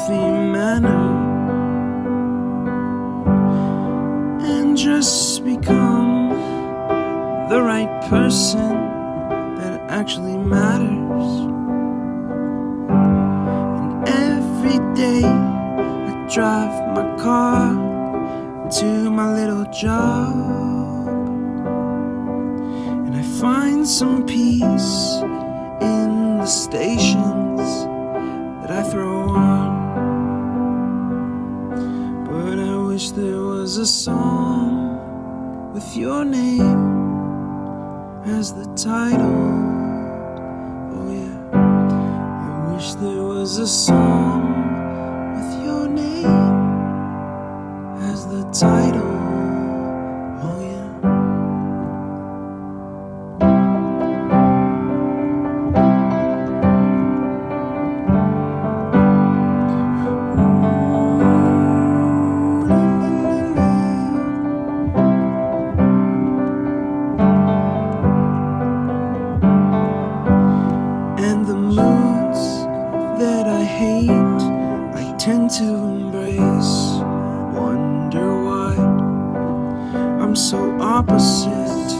healthy manner and just become the right person that actually matters. And every day I drive my car to my little job, and I find some peace in the stations that I throw on. But I wish there was a song with your name as the title. Oh yeah, I wish there was a song with your name as the title. Oh yeah. And the moods that I hate, I tend to embrace. Wonder why I'm so opposite,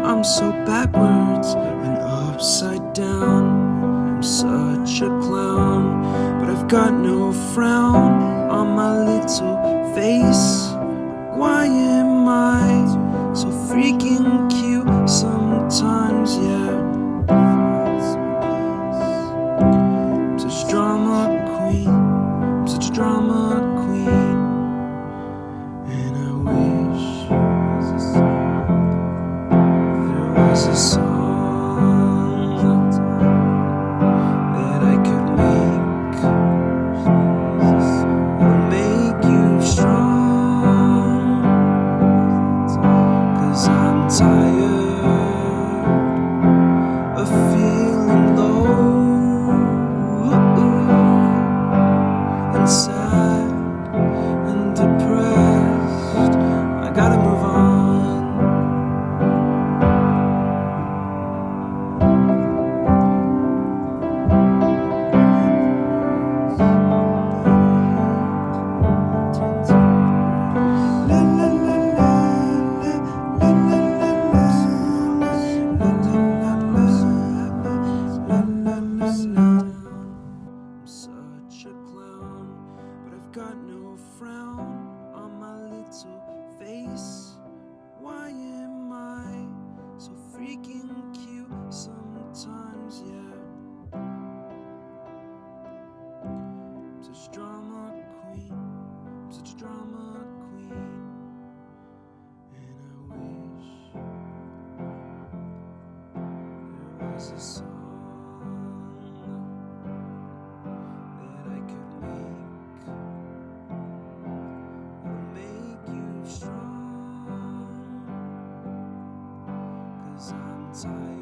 I'm so backwards and upside down. I'm such a clown, but I've got no frown on my little face. Why am I so freaking cute sometimes, yeah? I'm such a drama queen, I'm such a drama queen. And I wish there was a song that I could make that'll make you strong. 'Cause I'm tired of feeling low and sad and depressed. I gotta move on. La, la, la, la, la, la, la, I'm such a clown, but I've got no frown on my little face. Why am I so freaking cute sometimes, yeah? I'm such a drama queen, I'm such a drama queen. And I wish there was a song that I could make that'll make you strong. 'Cause I'm tired